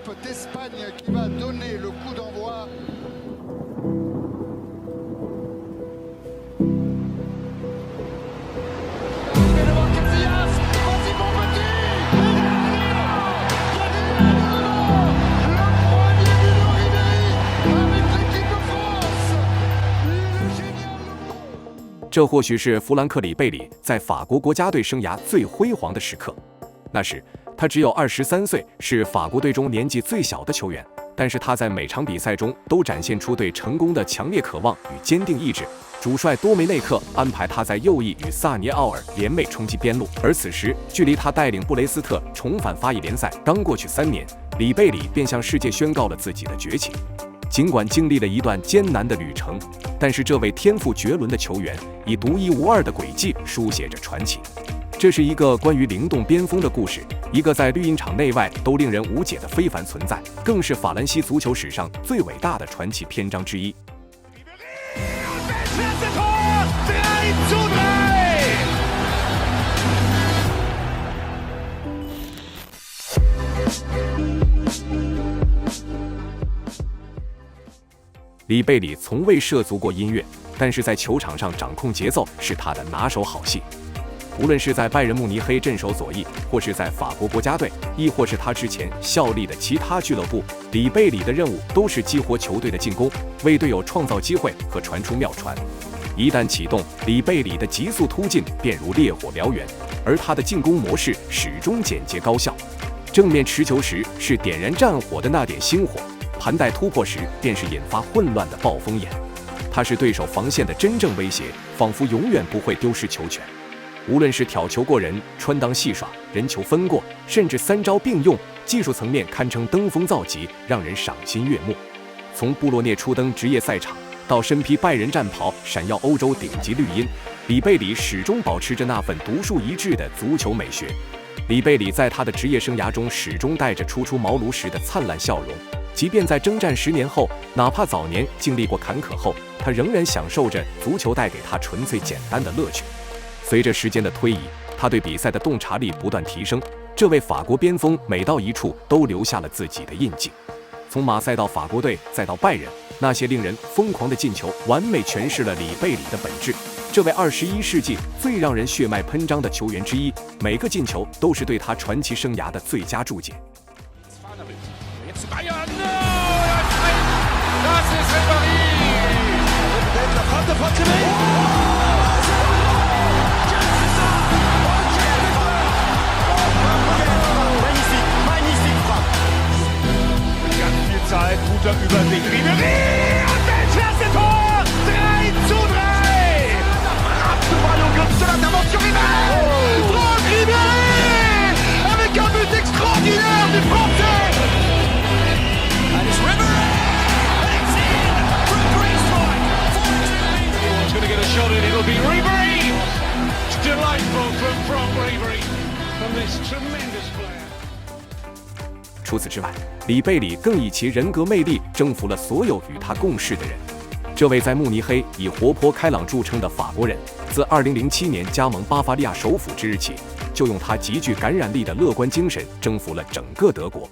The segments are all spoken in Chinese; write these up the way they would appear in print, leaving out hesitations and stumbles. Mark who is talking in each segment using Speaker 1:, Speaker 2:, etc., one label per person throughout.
Speaker 1: l'équipe d'Espagne qui va donner le coup d'envoi.
Speaker 2: « 这或许是弗兰克·里贝里在法国国家队生涯最辉煌的时刻。那时他只有23岁，是法国队中年纪最小的球员，但是他在每场比赛中都展现出对成功的强烈渴望与坚定意志。主帅多梅内克安排他在右翼与萨尼奥尔联袂冲击边路，而此时距离他带领布雷斯特重返法乙联赛刚过去3年，里贝里便向世界宣告了自己的崛起。尽管经历了一段艰难的旅程，但是这位天赋绝伦的球员以独一无二的轨迹书写着传奇。这是一个关于灵动边锋的故事，一个在绿茵场内外都令人无解的非凡存在，更是法兰西足球史上最伟大的传奇篇章之一。里贝里从未涉足过音乐，但是在球场上掌控节奏是他的拿手好戏。无论是在拜仁慕尼黑镇守左翼，或是在法国国家队，亦或是他之前效力的其他俱乐部，里贝里的任务都是激活球队的进攻，为队友创造机会和传出妙传。一旦启动，里贝里的急速突进便如烈火燎原，而他的进攻模式始终简洁高效。正面持球时是点燃战火的那点星火，盘带突破时便是引发混乱的暴风眼。他是对手防线的真正威胁，仿佛永远不会丢失球权。无论是挑球过人、穿裆戏耍、人球分过，甚至3招并用，技术层面堪称登峰造极，让人赏心悦目。从布洛涅初登职业赛场，到身披拜仁战袍闪耀欧洲顶级绿茵，里贝里始终保持着那份独树一帜的足球美学。里贝里在他的职业生涯中始终带着初出茅庐时的灿烂笑容，即便在征战10年后，哪怕早年经历过坎坷后，他仍然享受着足球带给他纯粹简单的乐趣。随着时间的推移，他对比赛的洞察力不断提升，这位法国边锋每到一处都留下了自己的印记。从马赛到法国队再到拜仁，那些令人疯狂的进球完美诠释了里贝里的本质。这位21世纪最让人血脉喷张的球员之一，每个进球都是对他传奇生涯的最佳注解。
Speaker 3: Guter Übersicht. Ribéry und Weltklasse-Tor! 3:3! Frappe de Mario Götze, l'intervention Ribéry! Franck Ribéry! Avec un but extraordinaire du Français! And it's Ribéry! It's in for a great strike! Anyone's going to get a shot in, it'll be Ribéry! It's delightful from Franck Ribéry from this tremendous player.
Speaker 2: 除此之外，里贝里更以其人格魅力征服了所有与他共事的人。这位在慕尼黑以活泼开朗著称的法国人，自2007年加盟巴伐利亚首府之日起，就用他极具感染力的乐观精神征服了整个德国。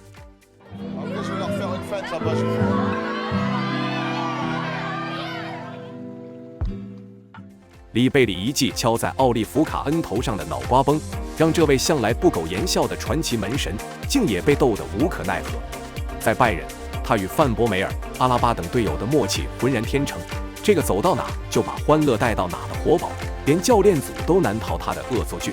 Speaker 2: 里贝里一记敲在奥利弗卡恩头上的脑瓜崩，让这位向来不苟言笑的传奇门神竟也被逗得无可奈何。在拜仁，他与范博梅尔、阿拉巴等队友的默契浑然天成，这个走到哪就把欢乐带到哪的活宝，连教练组都难逃他的恶作剧。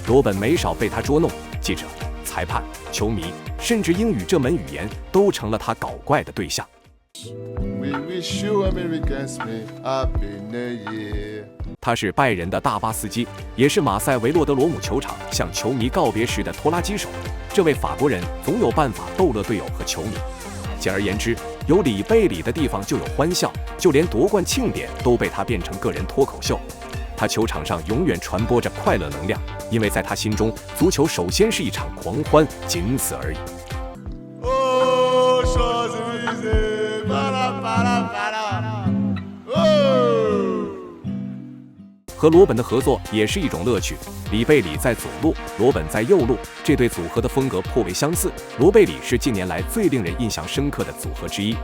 Speaker 2: 罗本没少被他捉弄，记者、裁判、球迷，甚至英语这门语言都成了他搞怪的对象。他是拜仁的大巴司机，也是马赛维洛德罗姆球场向球迷告别时的拖拉机手。这位法国人总有办法逗乐队友和球迷。简而言之，有里贝里的地方就有欢笑，就连夺冠庆典都被他变成个人脱口秀。他球场上永远传播着快乐能量，因为在他心中，足球首先是一场狂欢，仅此而已。和和罗本的合作也是一种乐趣。里贝里在左路，罗本在右路，这对组合的风格颇为相似。罗贝里是近年来最令人印象深刻的组合之一。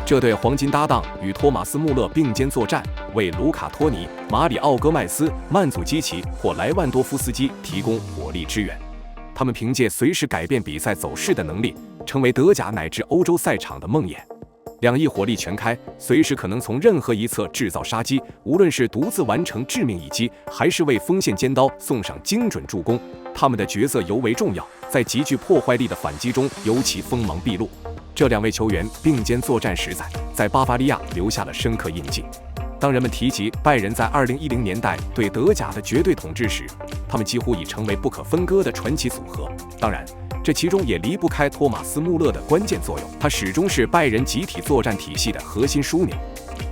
Speaker 2: 这对黄金搭档与托马斯·穆勒并肩作战，为卢卡·托尼、马里奥·戈麦斯、曼祖基奇或莱万多夫斯基提供火力支援。他们凭借随时改变比赛走势的能力，成为德甲乃至欧洲赛场的梦魇。两翼火力全开，随时可能从任何一侧制造杀机，无论是独自完成致命一击，还是为锋线尖刀送上精准助攻，他们的角色尤为重要，在极具破坏力的反击中尤其锋芒毕露。这两位球员并肩作战实在巴伐利亚留下了深刻印记。当人们提及拜仁在2010年代对德甲的绝对统治时，他们几乎已成为不可分割的传奇组合。当然，这其中也离不开托马斯·穆勒的关键作用，他始终是拜仁集体作战体系的核心枢纽。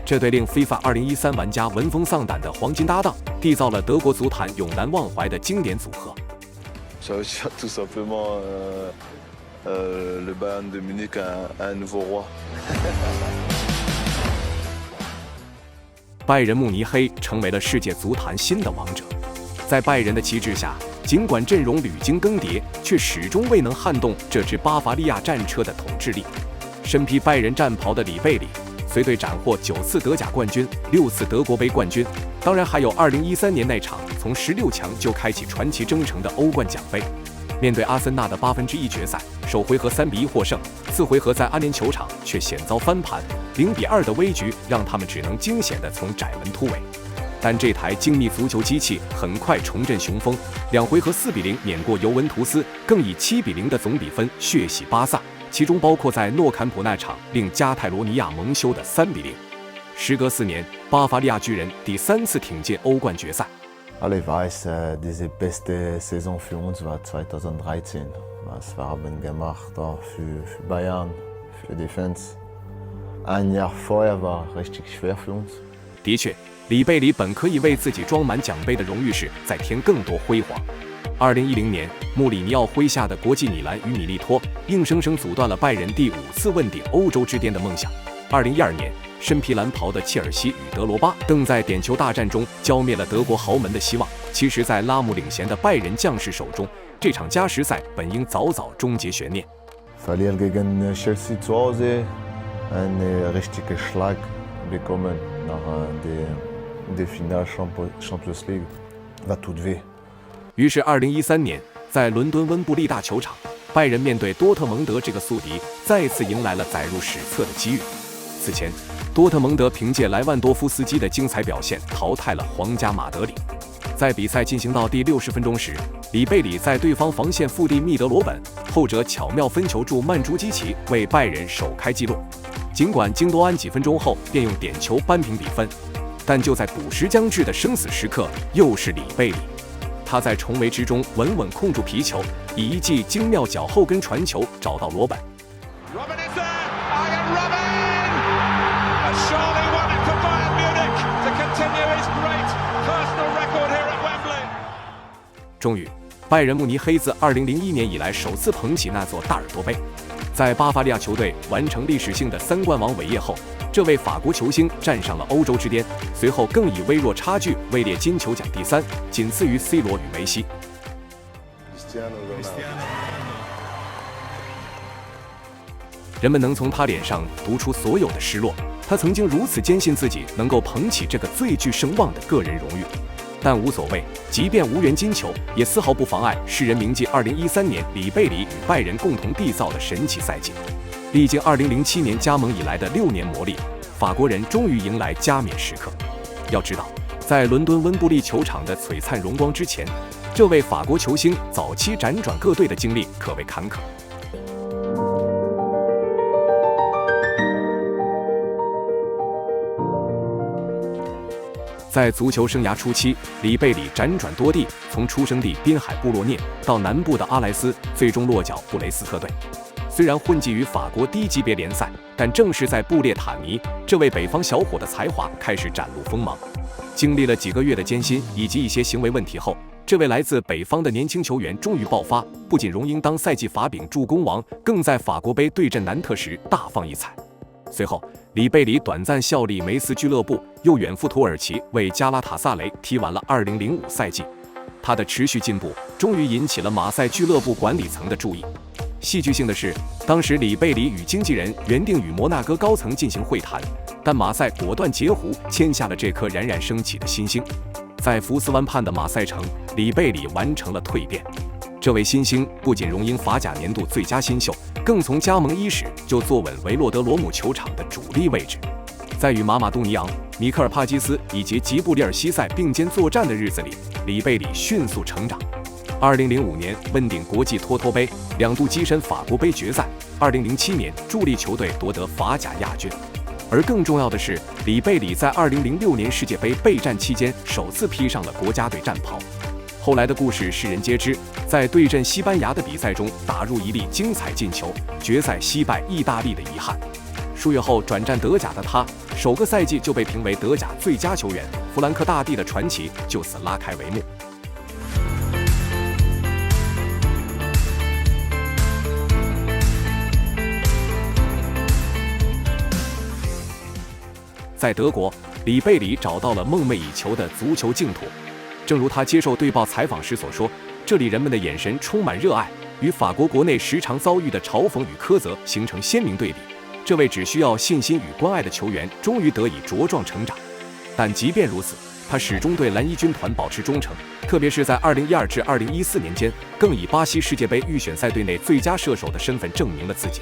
Speaker 2: 这对令 FIFA 2013玩家闻风丧胆的黄金搭档，缔造了德国足坛永难忘怀的经典组合。
Speaker 4: Ça veut dire tout simplement le Bayern de Munich a un nouveau roi.
Speaker 2: 拜仁慕尼黑成为了世界足坛新的王者。在拜仁的旗帜下，尽管阵容屡经更迭，却始终未能撼动这支巴伐利亚战车的统治力。身披拜仁战袍的里贝里，随队斩获9次德甲冠军、6次德国杯冠军，当然还有2013年那场从16强就开启传奇征程的欧冠奖杯。面对阿森纳的1/8决赛，首回合3-1获胜，次回合在安联球场却险遭翻盘，0-2的危局让他们只能惊险地从窄门突围。但这台精密足球机器很快重振雄风，2回合4-0碾过尤文图斯，更以7-0的总比分血洗巴萨，其中包括在诺坎普那场令加泰罗尼亚蒙羞的3-0。时隔4年，巴伐利亚巨人第3次挺进欧冠决赛。
Speaker 5: Ich weiß, diese beste Saison für uns war 2013. Was wir haben gemacht für Bayern, für die Fans. Ein Jahr vorher war richtig schwer für uns.
Speaker 2: 的确，里贝里本可以为自己装满奖杯的荣誉室再添更多辉煌。2010年，穆里尼奥麾下的国际米兰与米利托硬生生阻断了拜仁第5次问鼎欧洲之巅的梦想。2012年，身披蓝袍的切尔西与德罗巴更在点球大战中浇灭了德国豪门的希望。其实，在拉姆领衔的拜仁将士手中，这场加时赛本应早早终结悬念。
Speaker 5: Verlieren gegen Chelsea zu Hause, einen richtigen Schlag bekommen nach der Finale Champions League, war tut weh.
Speaker 2: 于是2013年，在伦敦温布利大球场，拜仁面对多特蒙德这个宿敌，再次迎来了载入史册的机遇。此前，多特蒙德凭借莱万多夫斯基的精彩表现淘汰了皇家马德里。在比赛进行到第60分钟时，里贝里在对方防线腹地密德罗本，后者巧妙分球助曼朱基奇为拜仁首开纪录。尽管京多安几分钟后便用点球扳平比分，但就在补时将至的生死时刻，又是里贝里。他在重围之中稳稳控住皮球，以一记精妙脚后跟传球找到罗本。终于，拜仁慕尼黑自2001年以来首次捧起那座大耳朵杯。在巴伐利亚球队完成历史性的3冠王伟业后，这位法国球星站上了欧洲之巅，随后更以微弱差距位列金球奖第3，仅次于 C 罗与梅西。人们能从他脸上读出所有的失落，他曾经如此坚信自己能够捧起这个最具声望的个人荣誉。但无所谓，即便无缘金球，也丝毫不妨碍世人铭记2013年里贝里与拜仁共同缔造的神奇赛季。历经2007年加盟以来的6年磨砺，法国人终于迎来加冕时刻。要知道，在伦敦温布利球场的璀璨荣光之前，这位法国球星早期辗转各队的经历可谓坎坷。在足球生涯初期，里贝里辗转多地，从出生地滨海布洛涅到南部的阿莱斯，最终落脚布雷斯特队。虽然混迹于法国低级别联赛，但正是在布列塔尼，这位北方小伙的才华开始展露锋芒。经历了几个月的艰辛以及一些行为问题后，这位来自北方的年轻球员终于爆发，不仅荣膺当赛季法丙助攻王，更在法国杯对阵南特时大放异彩。随后，里贝里短暂效力梅斯俱乐部，又远赴土耳其为加拉塔萨雷踢完了2005赛季。他的持续进步终于引起了马赛俱乐部管理层的注意。戏剧性的是，当时里贝里与经纪人原定与摩纳哥高层进行会谈，但马赛果断截胡，签下了这颗冉冉升起的新星。在福斯湾畔的马赛城，里贝里完成了蜕变。这位新星不仅荣膺法甲年度最佳新秀，更从加盟伊始就坐稳维洛德罗姆球场的主力位置。在与马马杜尼昂、米克尔帕基斯以及吉布里尔西塞并肩作战的日子里，里贝里迅速成长。2005年问鼎国际托托杯，2度跻身法国杯决赛。2007年助力球队夺得法甲亚军。而更重要的是，里贝里在2006年世界杯备战期间首次披上了国家队战袍。后来的故事世人皆知，在对阵西班牙的比赛中打入一粒精彩进球，决赛惜败意大利的遗憾。数月后转战德甲的他，首个赛季就被评为德甲最佳球员，弗兰克大帝的传奇就此拉开帷幕。在德国，里贝里找到了梦寐以求的足球净土。正如他接受队报采访时所说，这里人们的眼神充满热爱，与法国国内时常遭遇的嘲讽与苛责形成鲜明对比。这位只需要信心与关爱的球员终于得以茁壮成长。但即便如此，他始终对蓝衣军团保持忠诚，特别是在2012至2014年间，更以巴西世界杯预选赛队内最佳射手的身份证明了自己。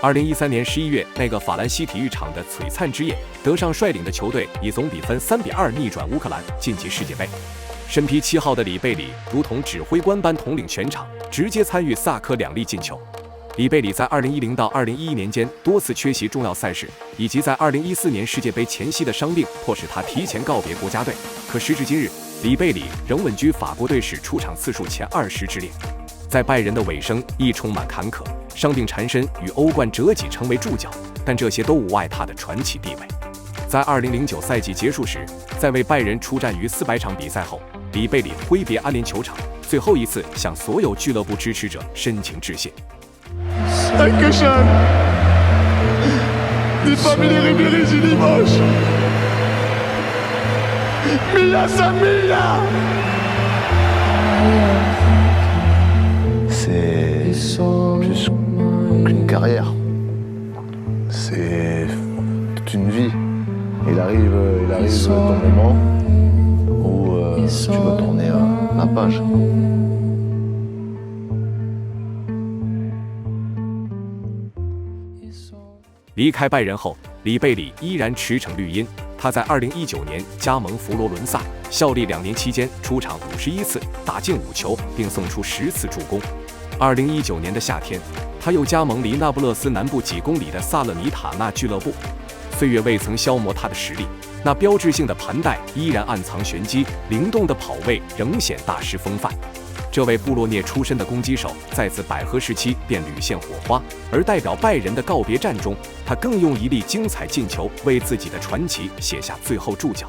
Speaker 2: 2013年11月，那个法兰西体育场的璀璨之夜，德尚率领的球队以总比分3-2逆转乌克兰，晋级世界杯。身披7号的里贝里如同指挥官般统领全场，直接参与萨科2粒进球。里贝里在2010到2011年间多次缺席重要赛事，以及在2014年世界杯前夕的伤病，迫使他提前告别国家队。可时至今日，里贝里仍稳居法国队史出场次数前20之列。在拜仁的尾声亦充满坎坷，伤病缠身，与欧冠折戟成为注脚，但这些都无碍他的传奇地位。在2009赛季结束时，在为拜仁出战逾400场比赛后，里贝里挥别安联球场，最后一次向所有俱乐部支持者深情致谢。
Speaker 3: Dankeschön. Die Familie Ribéry, sie dimanche. Mila Samila.
Speaker 4: C'est plus qu'une carrière. C'est toute une vie. Il arrive ton moment où tu dois tourner la page.
Speaker 2: 离开拜仁后，里贝里依然驰骋绿茵。他在2019年加盟佛罗伦萨，效力2年期间出场51次，打进5球，并送出10次助攻。2019年的夏天，他又加盟离那不勒斯南部几公里的萨勒尼塔纳俱乐部。岁月未曾消磨他的实力，那标志性的盘带依然暗藏玄机，灵动的跑位仍显大师风范。这位布洛涅出身的攻击手，在此百合时期便屡现火花，而代表拜仁的告别战中，他更用一粒精彩进球为自己的传奇写下最后注脚。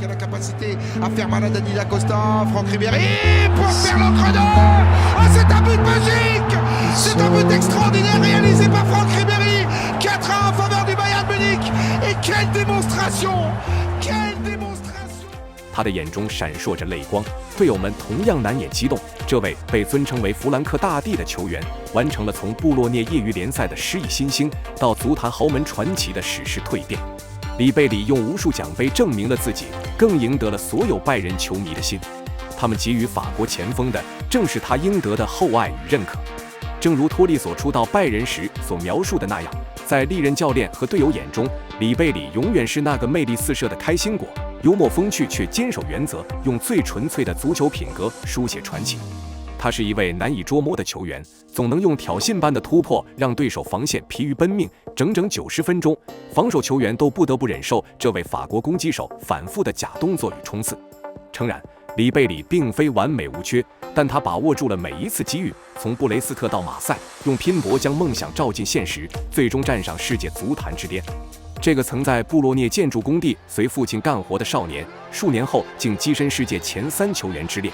Speaker 3: Qui a la capacité à faire mal à Dani Dacosta, Franck Ribéry pour faire l'entre-deux. Ah, c'est un but magique! C'est un but extraordinaire réalisé par Franck Ribéry. 4-1 en faveur du Bayern Munich. Et quelle démonstration! Quelle démonstration!
Speaker 2: 他的眼中闪烁着泪光，队友们同样难掩激动。这位被尊称为弗兰克大帝的球员，完成了从布洛涅业余联赛的失意新星到足坛豪门传奇的史诗蜕变。里贝里用无数奖杯证明了自己，更赢得了所有拜仁球迷的心。他们给予法国前锋的，正是他应得的厚爱与认可。正如托利所初到拜仁时所描述的那样，在历任教练和队友眼中，里贝里永远是那个魅力四射的开心果，幽默风趣却坚守原则，用最纯粹的足球品格书写传奇。他是一位难以捉摸的球员，总能用挑衅般的突破让对手防线疲于奔命，整整90分钟，防守球员都不得不忍受这位法国攻击手反复的假动作与冲刺。诚然，里贝里并非完美无缺，但他把握住了每一次机遇，从布雷斯特到马赛，用拼搏将梦想照进现实，最终站上世界足坛之巅。这个曾在布洛涅建筑工地随父亲干活的少年，数年后竟跻身世界前3球员之列。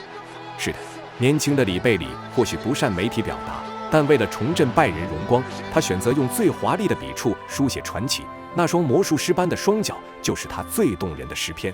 Speaker 2: 是的，年轻的里贝里或许不善媒体表达，但为了重振拜仁荣光，他选择用最华丽的笔触书写传奇。那双魔术师般的双脚，就是他最动人的诗篇。